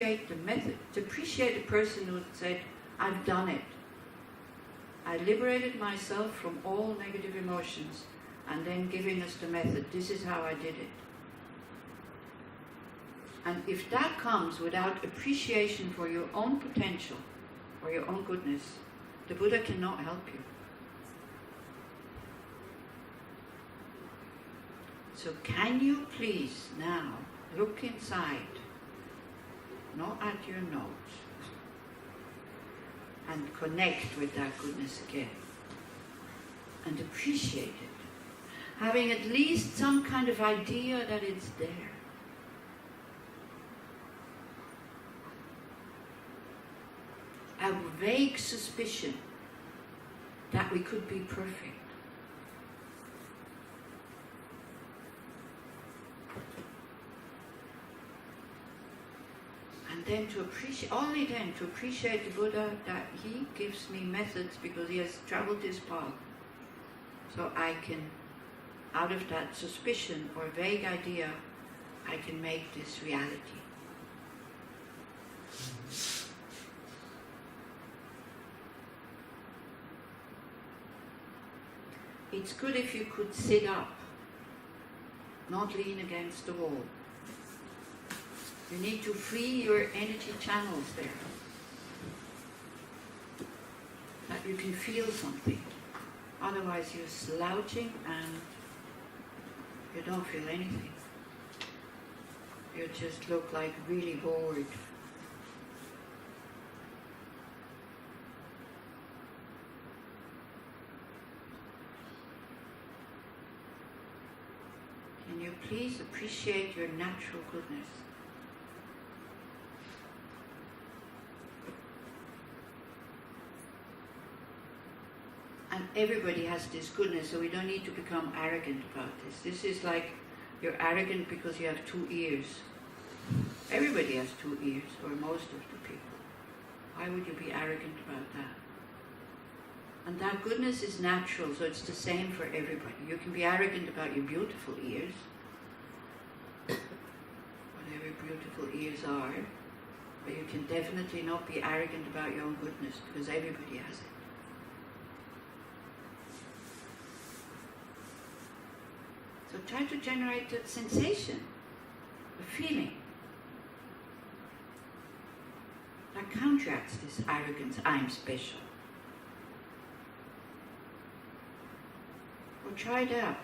The method, to appreciate a person who said, I've done it. I liberated myself from all negative emotions, and then giving us the method. This is how I did it. And if that comes without appreciation for your own potential, or your own goodness, the Buddha cannot help you. So can you please now look inside, not at your notes, and connect with that goodness again, and appreciate it, having at least some kind of idea that it's there. A vague suspicion that we could be perfect. And then to appreciate, only then to appreciate the Buddha, that he gives me methods because he has traveled this path. So I can, out of that suspicion or vague idea, I can make this reality. It's good if you could sit up, not lean against the wall. You need to free your energy channels there, that you can feel something. Otherwise you're slouching and you don't feel anything. You just look like really bored. Can you please appreciate your natural goodness? And everybody has this goodness, so we don't need to become arrogant about this. This is like you're arrogant because you have 2 ears. Everybody has 2 ears, or most of the people. Why would you be arrogant about that? And that goodness is natural, so it's the same for everybody. You can be arrogant about your beautiful ears, whatever beautiful ears are, but you can definitely not be arrogant about your own goodness, because everybody has it. So try to generate that sensation, the feeling, that counteracts this arrogance, I'm special. Or try it out.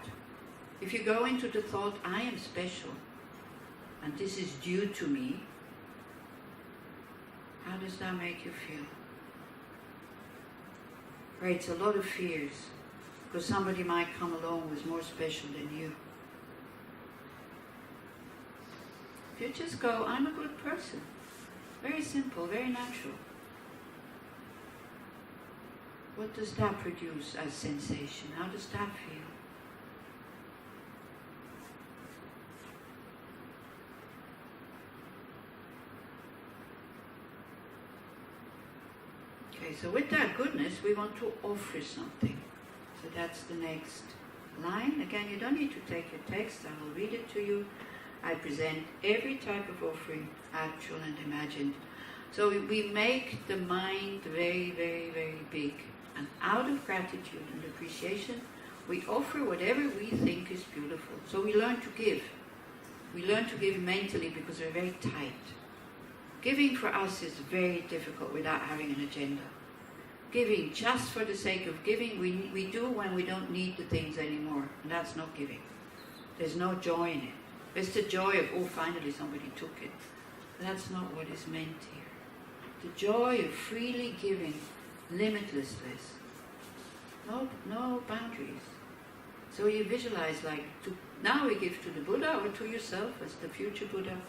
If you go into the thought, I am special, and this is due to me, how does that make you feel? Creates a lot of fears, because somebody might come along who's more special than you. If you just go, I'm a good person, very simple, very natural, what does that produce as sensation? How does that feel? Okay, so with that goodness, we want to offer something. So that's the next line. Again, you don't need to take your text, I will read it to you. I present every type of offering, actual and imagined. So we make the mind very, very, very big. And out of gratitude and appreciation, we offer whatever we think is beautiful. So we learn to give. We learn to give mentally because we're very tight. Giving for us is very difficult without having an agenda. Giving just for the sake of giving, we do when we don't need the things anymore. And that's not giving. There's no joy in it. There's the joy of, oh, finally somebody took it. That's not what is meant here. The joy of freely giving, limitlessness. No boundaries. So you visualize like, now we give to the Buddha or to yourself as the future Buddha,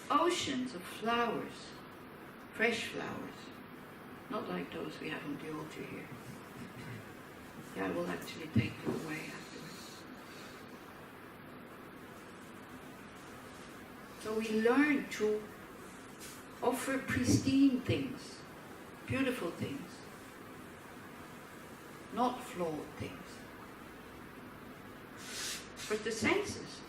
oceans of flowers, fresh flowers. Not like those we have on the altar here. Yeah, I will actually take them away afterwards. So we learn to offer pristine things, beautiful things, not flawed things. For the senses.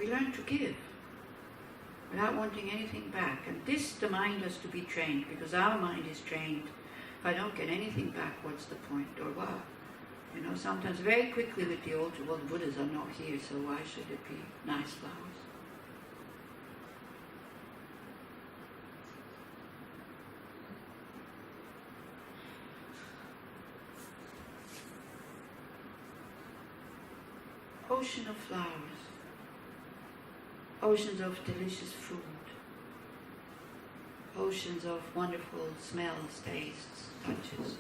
We learn to give without wanting anything back. And this, the mind has to be trained, because our mind is trained. If I don't get anything back, what's the point? Or what? You know, sometimes very quickly with the altar, well, the Buddhas are not here, so why should it be nice flowers? Ocean of flowers, oceans of delicious food, oceans of wonderful smells, tastes, touches.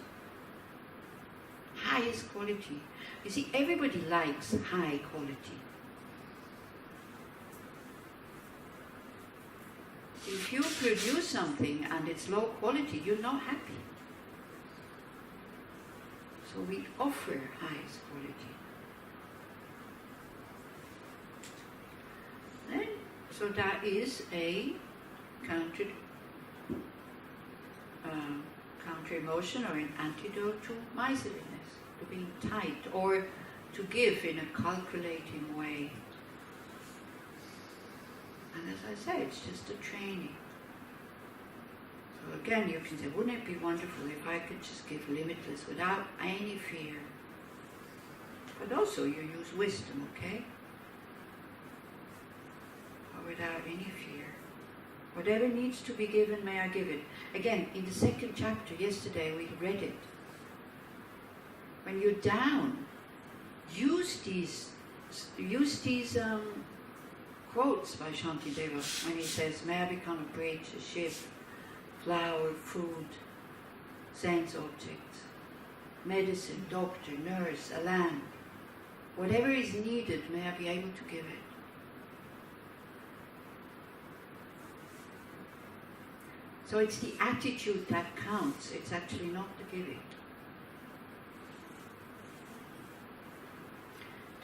Highest quality. You see, everybody likes high quality. If you produce something and it's low quality, you're not happy. So we offer highest quality. Then, so that is a counter emotion, or an antidote to miserliness, to being tight, or to give in a calculating way. And as I say, it's just a training. So again, you can say, wouldn't it be wonderful if I could just give limitless without any fear? But also you use wisdom, okay? Or without any fear. Whatever needs to be given, may I give it. Again, in the second chapter, yesterday we read it. When you're down, use these quotes by Shantideva when he says, may I become a bridge, a ship, flower, food, sense objects, medicine, doctor, nurse, a lamp. Whatever is needed, may I be able to give it. So it's the attitude that counts. It's actually not the giving.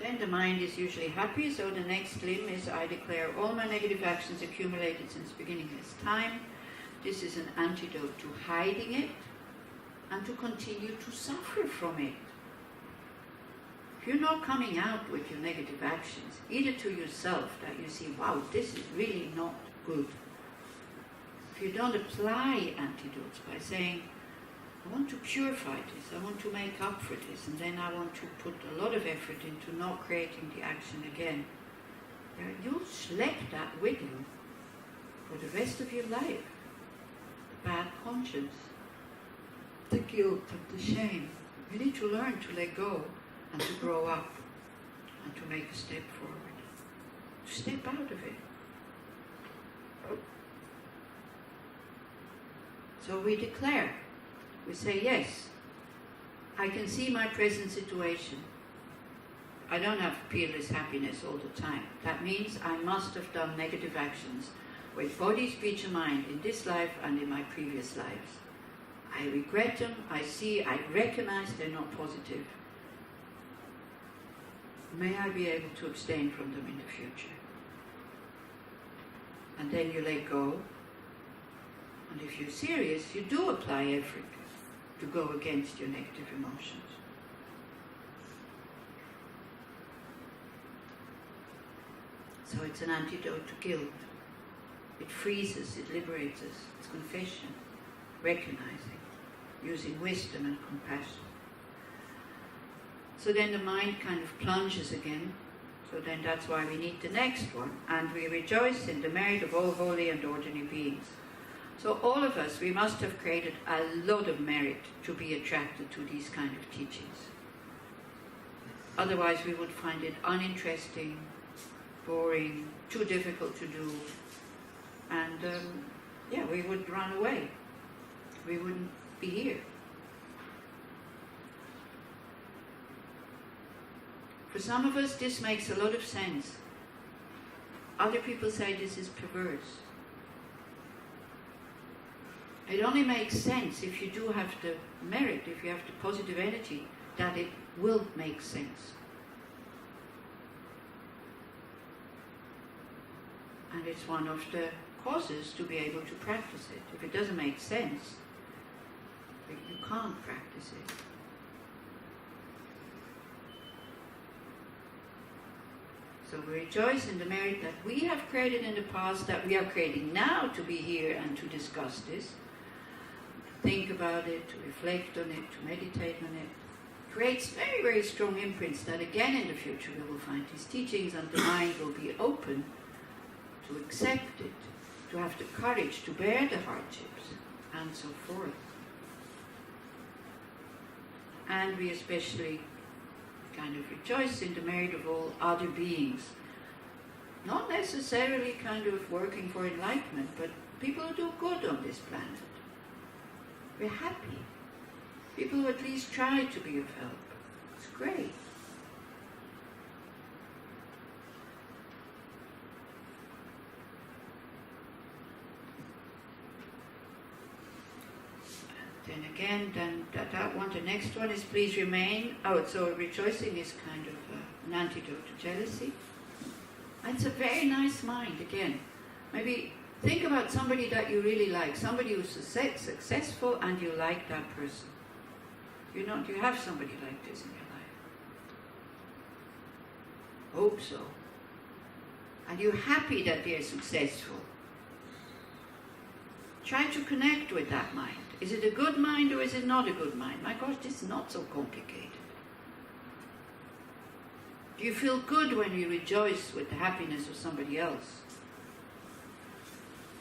Then the mind is usually happy, so the next limb is, I declare all my negative actions accumulated since beginningless time. This is an antidote to hiding it and to continue to suffer from it. If you're not coming out with your negative actions, either to yourself that you see, wow, this is really not good. If you don't apply antidotes by saying, I want to purify this, I want to make up for this, and then I want to put a lot of effort into not creating the action again, you'll schlep that with you for the rest of your life. The bad conscience, the guilt and the shame. You need to learn to let go and to grow up and to make a step forward, to step out of it. So we declare, we say, yes, I can see my present situation. I don't have peerless happiness all the time. That means I must have done negative actions with body, speech and mind in this life and in my previous lives. I regret them, I recognize they're not positive. May I be able to abstain from them in the future. And then you let go. And if you're serious, you do apply effort to go against your negative emotions. So it's an antidote to guilt. It frees us, it liberates us. It's confession, recognizing, using wisdom and compassion. So then the mind kind of plunges again. So then that's why we need the next one. And we rejoice in the merit of all holy and ordinary beings. So all of us, we must have created a lot of merit to be attracted to these kind of teachings. Otherwise we would find it uninteresting, boring, too difficult to do, and we would run away. We wouldn't be here. For some of us this makes a lot of sense. Other people say this is perverse. It only makes sense if you do have the merit, if you have the positive energy, that it will make sense. And it's one of the causes to be able to practice it. If it doesn't make sense, you can't practice it. So we rejoice in the merit that we have created in the past, that we are creating now to be here and to discuss this, to think about it, to reflect on it, to meditate on it. Creates very, very strong imprints that again in the future we will find these teachings, and the mind will be open to accept it, to have the courage to bear the hardships, and so forth. And we especially kind of rejoice in the merit of all other beings. Not necessarily kind of working for enlightenment, but people who do good on this planet. We're happy. People who at least try to be of help. It's great. Then again, that one, the next one is please remain. Oh, so rejoicing is kind of an antidote to jealousy. And it's a very nice mind, again. Maybe think about somebody that you really like, somebody who's successful and you like that person. Do you have somebody like this in your life? Hope so. And you're happy that they're successful. Try to connect with that mind. Is it a good mind or is it not a good mind? My gosh, this is not so complicated. Do you feel good when you rejoice with the happiness of somebody else?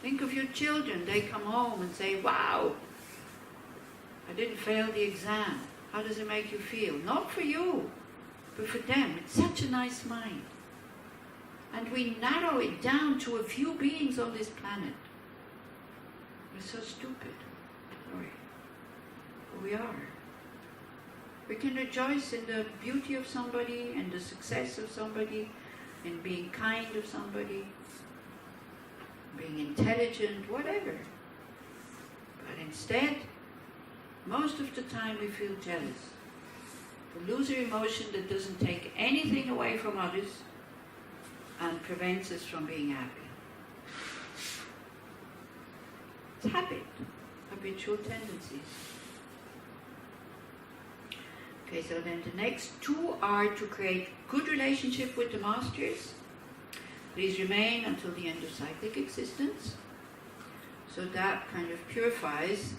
Think of your children. They come home and say, wow, I didn't fail the exam. How does it make you feel? Not for you, but for them. It's such a nice mind. And we narrow it down to a few beings on this planet. We're so stupid. Sorry. But we are. We can rejoice in the beauty of somebody, in the success of somebody, in being kind of somebody, being intelligent, whatever. But instead, most of the time we feel jealous. The loser emotion that doesn't take anything away from others and prevents us from being happy. It's habit, habitual tendencies. Okay, so then the next two are to create good relationship with the masters. Please remain until the end of cyclic existence. So that kind of purifies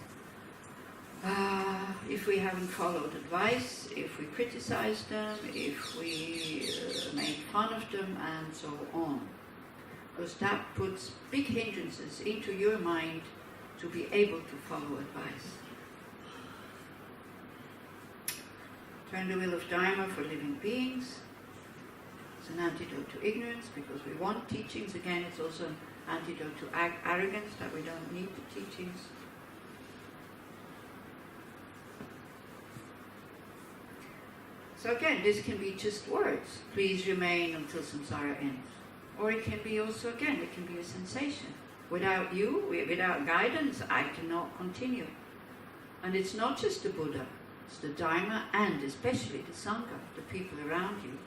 if we haven't followed advice, if we criticize them, if we make fun of them, and so on. Because that puts big hindrances into your mind to be able to follow advice. Turn the wheel of Dharma for living beings. It's an antidote to ignorance because we want teachings. Again, it's also an antidote to arrogance, that we don't need the teachings. So again, this can be just words. Please remain until samsara ends. Or it can be also, again, it can be a sensation. Without you, without guidance, I cannot continue. And it's not just the Buddha. It's the Dharma and especially the Sangha, the people around you.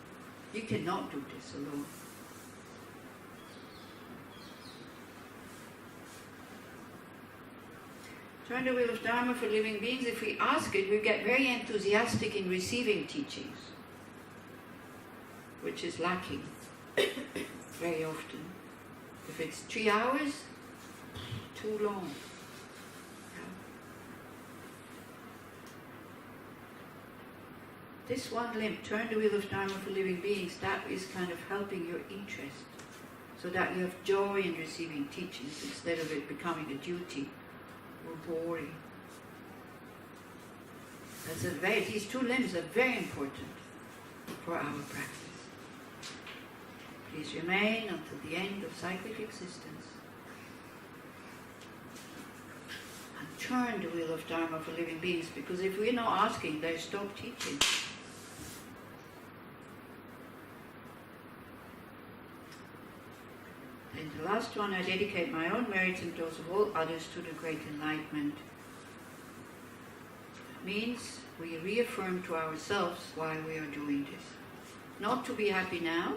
You cannot do this alone. Turn the wheel of Dharma for living beings. If we ask it, we get very enthusiastic in receiving teachings, which is lacking very often. If it's 3 hours, too long. This one limb, turn the wheel of Dharma for living beings, that is kind of helping your interest, so that you have joy in receiving teachings instead of it becoming a duty or boring. These two limbs are very important for our practice. Please remain until the end of cyclic existence. And turn the wheel of Dharma for living beings, because if we're not asking, they stop teaching. And the last one, I dedicate my own merits and those of all others to the great enlightenment. It means we reaffirm to ourselves why we are doing this. Not to be happy now,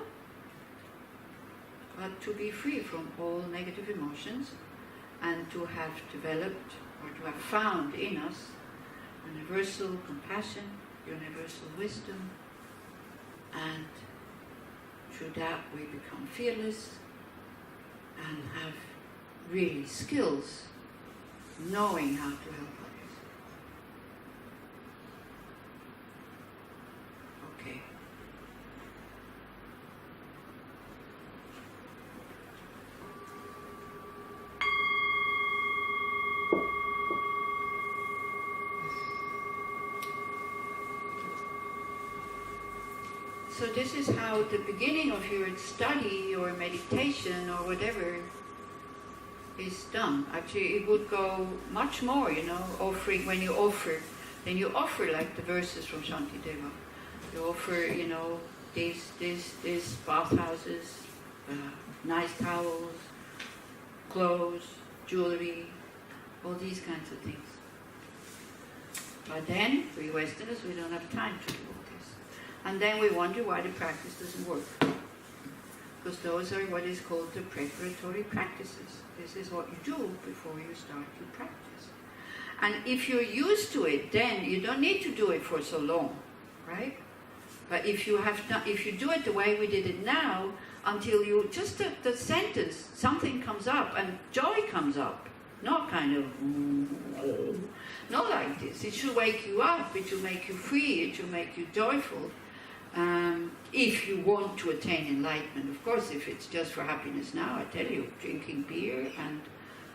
but to be free from all negative emotions and to have developed or to have found in us universal compassion, universal wisdom, and through that we become fearless and have really skills knowing how to help others. Okay. So this is how the beginning of your study or meditation or whatever is done. Actually, it would go much more, offering, when you offer, then you offer like the verses from Shantideva. You offer, these bathhouses, nice towels, clothes, jewelry, all these kinds of things. But then, we Westerners, we don't have time to do all this. And then we wonder why the practice doesn't work. Because those are what is called the preparatory practices. This is what you do before you start your practice. And if you're used to it, then you don't need to do it for so long, right? But if you do it the way we did it now, until you, just the sentence, something comes up and joy comes up. Not kind of, not like this. It should wake you up, it should make you free, it should make you joyful. If you want to attain enlightenment. Of course, if it's just for happiness now, I tell you, drinking beer and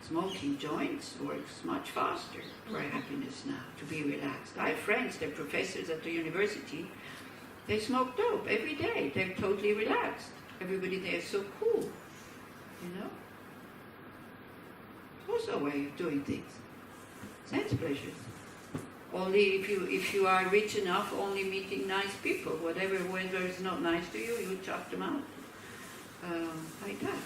smoking joints works much faster for happiness now, to be relaxed. I have friends, they're professors at the university, they smoke dope every day, they're totally relaxed. Everybody there is so cool, Also a way of doing things. Sense pleasures. Only if you are rich enough, only meeting nice people. Whatever is not nice to you, you chuck them out. Like that.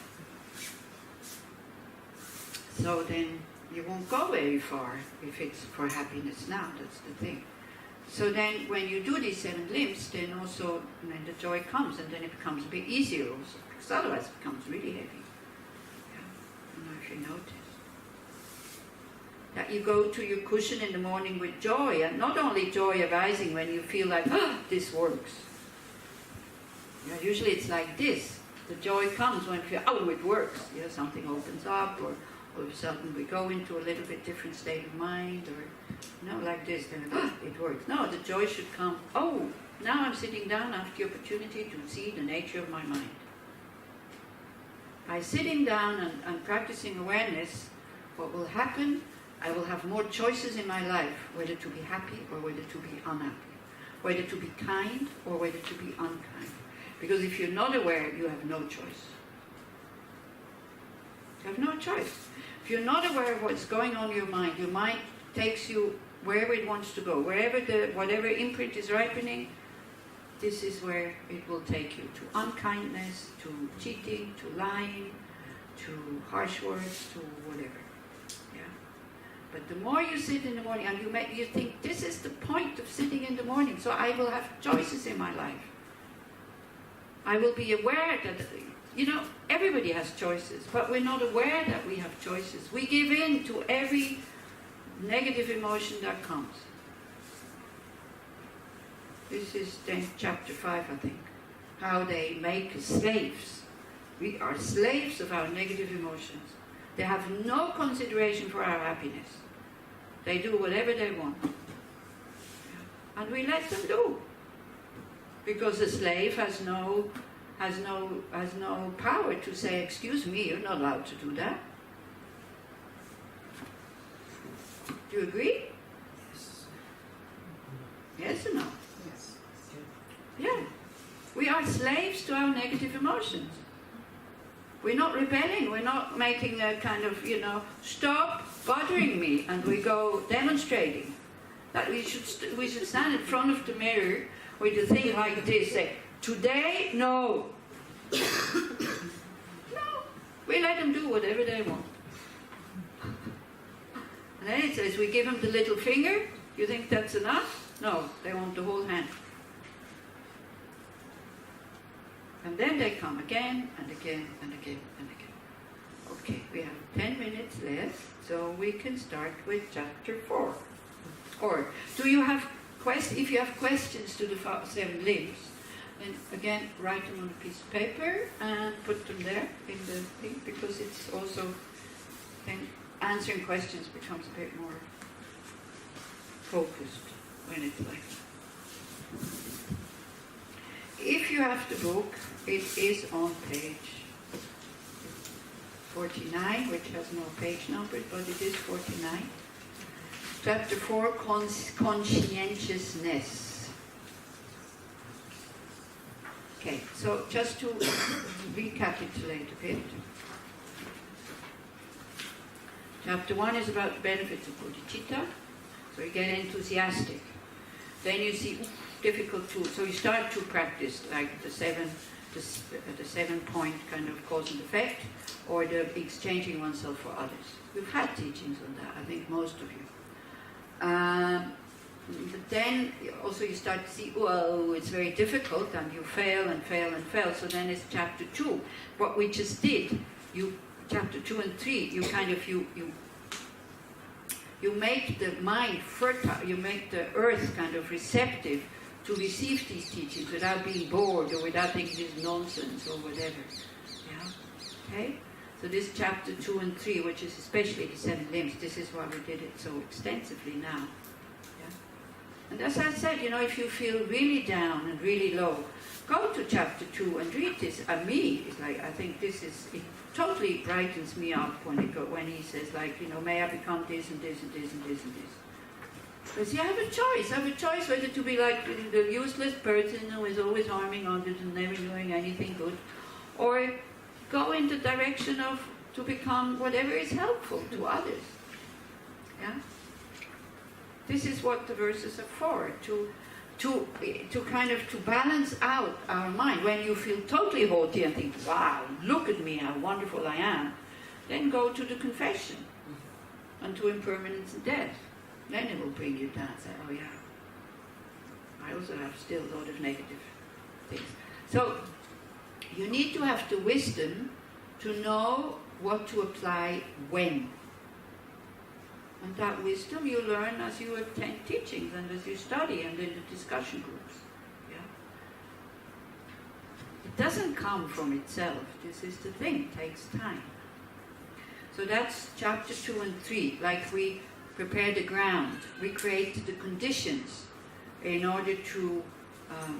So then you won't go very far if it's for happiness now, that's the thing. So then when you do these 7 limbs, then also when the joy comes, and then it becomes a bit easier also, because otherwise it becomes really heavy. Yeah. I don't know if you notice. That you go to your cushion in the morning with joy, and not only joy arising when you feel like, this works. Usually it's like this. The joy comes when you feel, it works. Something opens up, or all of a sudden we go into a little bit different state of mind, or, like this, then it works. No, the joy should come, now I'm sitting down, I have the opportunity to see the nature of my mind. By sitting down and practicing awareness, what will happen, I will have more choices in my life, whether to be happy or whether to be unhappy, whether to be kind or whether to be unkind. Because if you're not aware, you have no choice. You have no choice. If you're not aware of what's going on in your mind takes you wherever it wants to go, whatever imprint is ripening, this is where it will take you, to unkindness, to cheating, to lying, to harsh words, to whatever. But the more you sit in the morning, and you think, this is the point of sitting in the morning, so I will have choices in my life. I will be aware that, everybody has choices, but we're not aware that we have choices. We give in to every negative emotion that comes. This is then chapter 5, I think. How they make us slaves. We are slaves of our negative emotions. They have no consideration for our happiness. They do whatever they want. And we let them do. Because a slave has no power to say, excuse me, you're not allowed to do that. Do you agree? Yes. Yes or no? Yes. Yeah. We are slaves to our negative emotions. We're not rebelling, we're not making a kind of, stop bothering me, and we go demonstrating. That we should stand in front of the mirror with a thing like this, say, today, no. No. We let them do whatever they want. And then it says, we give them the little finger. You think that's enough? No, they want the whole hand. And then they come again and again and again and again. Okay, we have 10 minutes left, so we can start with chapter 4. Or, do you have if you have questions to the 7 limbs, And again, write them on a piece of paper and put them there in the thing, because it's also, then answering questions becomes a bit more focused when it's like that. If you have the book, it is on page 49, which has no page numbers, but it is 49. Chapter 4, conscientiousness. Okay, so just to recapitulate a bit. Chapter 1 is about the benefits of bodhicitta. So you get enthusiastic. Then you see difficult tools. So you start to practice like the 7-point kind of cause and effect, or the exchanging oneself for others. We've had teachings on that, I think most of you. But then also you start to see, whoa, it's very difficult, and you fail and fail and fail. So then it's chapter 2. What we just did, chapter 2 and 3, you kind of, you make the mind fertile, you make the earth kind of receptive to receive these teachings without being bored or without thinking this is nonsense or whatever. Yeah? Okay? So this chapter 2 and 3, which is especially the 7 limbs, this is why we did it so extensively now. Yeah? And as I said, if you feel really down and really low, go to chapter 2 and read this. Me, it's like, I think this is, it totally brightens me up when he says, like, may I become this and this and this and this and this. Because you have a choice. I have a choice whether to be like the useless person who is always harming others and never doing anything good, or go in the direction of to become whatever is helpful to others. Yeah? This is what the verses are for, to kind of to balance out our mind. When you feel totally haughty and think, wow, look at me, how wonderful I am, then go to the confession and to impermanence and death. Then it will bring you down and say, oh yeah, I also have still a lot of negative things. So you need to have the wisdom to know what to apply when. And that wisdom you learn as you attend teachings and as you study and in the discussion groups. Yeah? It doesn't come from itself. This is the thing. It takes time. So that's chapter 2 and 3. Like we prepare the ground. We create the conditions in order to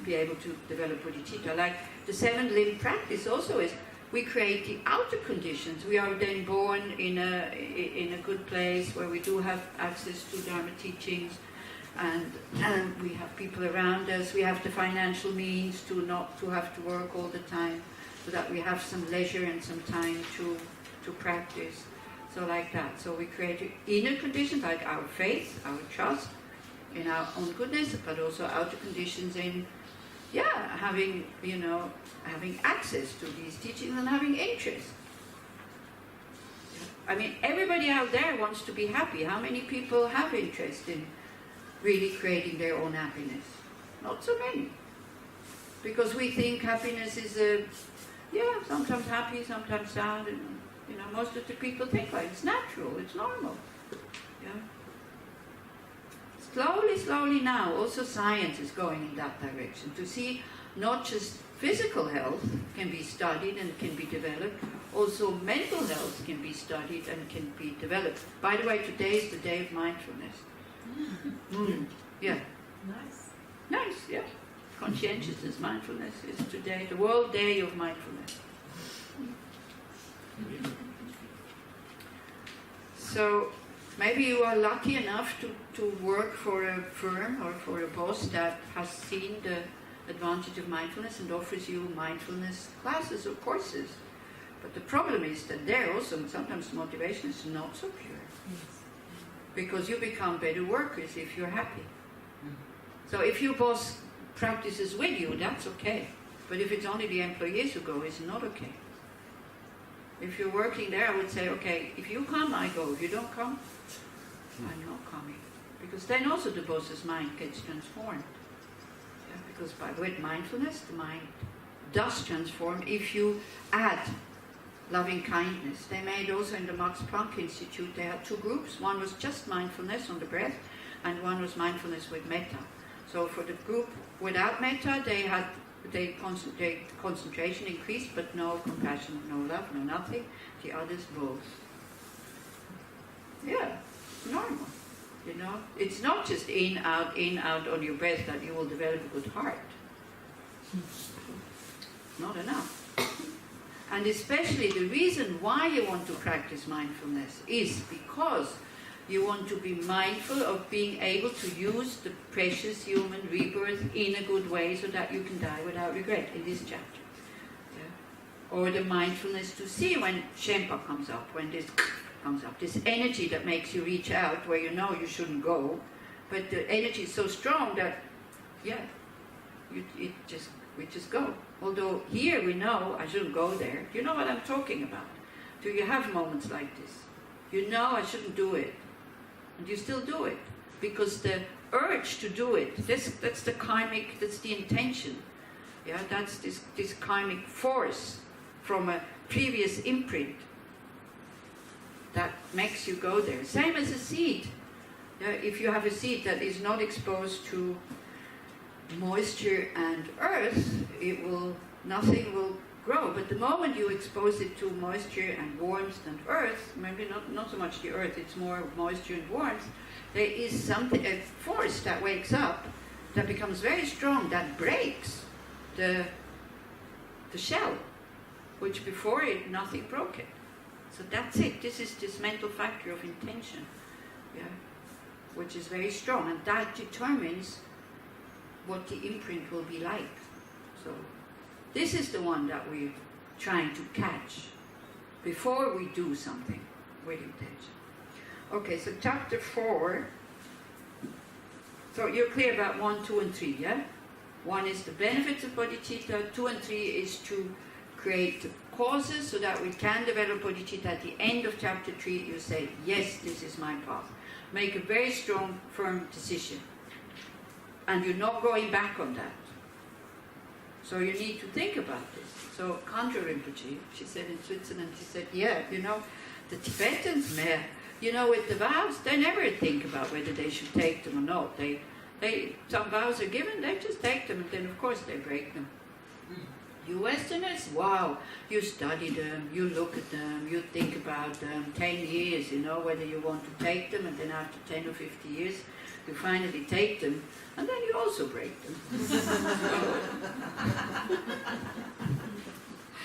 be able to develop bodhicitta. Like the 7-limb practice also is, we create the outer conditions. We are then born in a good place where we do have access to Dharma teachings, and we have people around us. We have the financial means to not to have to work all the time, so that we have some leisure and some time to practice. So like that. So we create inner conditions like our faith, our trust in our own goodness, but also outer conditions in having access to these teachings and having interest. I mean, everybody out there wants to be happy. How many people have interest in really creating their own happiness? Not so many. Because we think happiness is sometimes happy, sometimes sad, and most of the people think like it's natural, it's normal. Yeah. Slowly now, also science is going in that direction, to see not just physical health can be studied and can be developed, also mental health can be studied and can be developed. By the way, today is the day of mindfulness. Yeah. Nice, yeah. Conscientiousness, mindfulness is today, the World Day of Mindfulness. So maybe you are lucky enough to work for a firm or for a boss that has seen the advantage of mindfulness and offers you mindfulness classes or courses. But the problem is that there also sometimes motivation is not so pure. Yes. Because you become better workers if you're happy. So if your boss practices with you, that's okay. But if it's only the employees who go, it's not okay. If you're working there, I would say, okay, if you come, I go. If you don't come, I'm not coming. Because then also the boss's mind gets transformed. Yeah, because with mindfulness, the mind does transform if you add loving kindness. They made also in the Max Planck Institute, they had 2 groups. One was just mindfulness on the breath, and one was mindfulness with metta. So for the group without metta, they had They concentration increased, but no compassion, no love, no nothing. The others both. Yeah, normal. You know, it's not just in, out on your breath that you will develop a good heart. Not enough. And especially the reason why you want to practice mindfulness is because you want to be mindful of being able to use the precious human rebirth in a good way so that you can die without regret in this chapter. Yeah? Or the mindfulness to see when Shempa comes up, when this comes up, this energy that makes you reach out where you know you shouldn't go, but the energy is so strong that, yeah, we just go. Although here we know I shouldn't go there. You know what I'm talking about. Do you have moments like this? You know I shouldn't do it, and you still do it because the urge to do it. That's the karmic. That's the intention. Yeah, that's this karmic force from a previous imprint that makes you go there. Same as a seed. Yeah, if you have a seed that is not exposed to moisture and earth, nothing will grow. But the moment you expose it to moisture and warmth and earth, maybe not so much the earth, it's more moisture and warmth, there is a force that wakes up, that becomes very strong, that breaks the shell, which before it, nothing broke it. So that's it. This is this mental factor of intention, yeah, which is very strong, and that determines what the imprint will be like. So this is the one that we're trying to catch before we do something with intention. Okay, so chapter 4. So you're clear about 1, 2, and 3, yeah? 1 is the benefits of bodhicitta. 2 and 3 is to create causes so that we can develop bodhicitta. At the end of chapter 3, you say, yes, this is my path. Make a very strong, firm decision. And you're not going back on that. So you need to think about this. So Khandra Rinpoche, she said in Switzerland, she said, yeah, you know, the Tibetans, with the vows, they never think about whether they should take them or not. Some vows are given, they just take them, and then of course they break them. You Westerners, wow, you study them, you look at them, you think about them, 10 years, whether you want to take them, and then after 10 or 50 years, you finally take them, and then you also break them.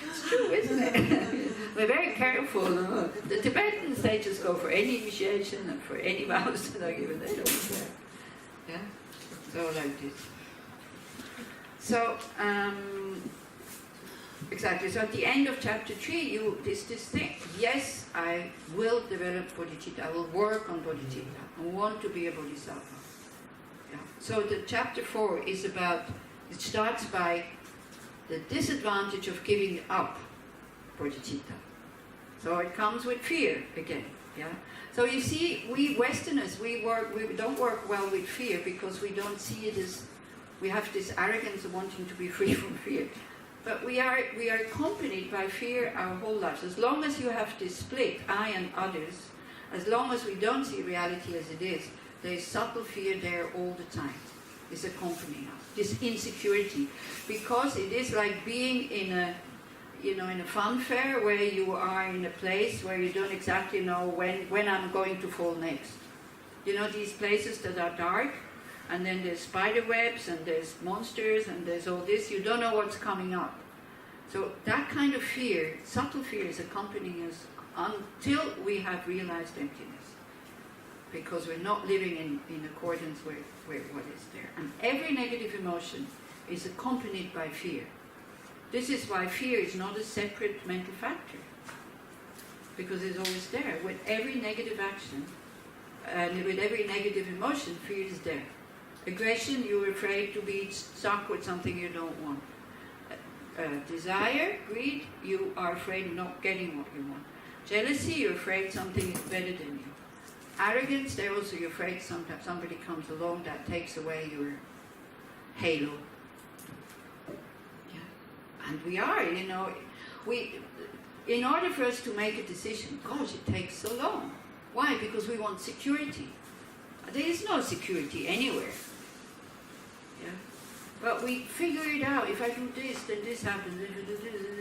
It's true, isn't it? We're very careful. The Tibetans, they just go for any initiation and for any vows that are given, they don't care. Yeah? So like this. So, exactly. So at the end of chapter 3, this thing. Yes, I will develop bodhicitta. I will work on bodhicitta. I want to be a bodhisattva. Yeah. So the chapter 4 is about. It starts by the disadvantage of giving up bodhicitta. So it comes with fear again. Yeah. So you see, we Westerners, we don't work well with fear because we don't see it as. We have this arrogance of wanting to be free from fear. But we are accompanied by fear our whole lives. As long as you have this split, I and others, as long as we don't see reality as it is, there is subtle fear there all the time. It's accompanying us. This insecurity. Because it is like being in a fun fair where you are in a place where you don't exactly know when I'm going to fall next. These places that are dark, and then there's spider webs, and there's monsters, and there's all this. You don't know what's coming up. So that kind of fear, subtle fear, is accompanying us until we have realized emptiness. Because we're not living in accordance with what is there. And every negative emotion is accompanied by fear. This is why fear is not a separate mental factor. Because it's always there. With every negative action, and with every negative emotion, fear is there. Aggression, you're afraid to be stuck with something you don't want. Desire, greed, you are afraid of not getting what you want. Jealousy, you're afraid something is better than you. Arrogance, they're also you're afraid sometimes somebody comes along that takes away your halo. Yeah. And we are, in order for us to make a decision, gosh, it takes so long. Why? Because we want security. There is no security anywhere. Yeah. But we figure it out. If I do this, then this happens. If I do this,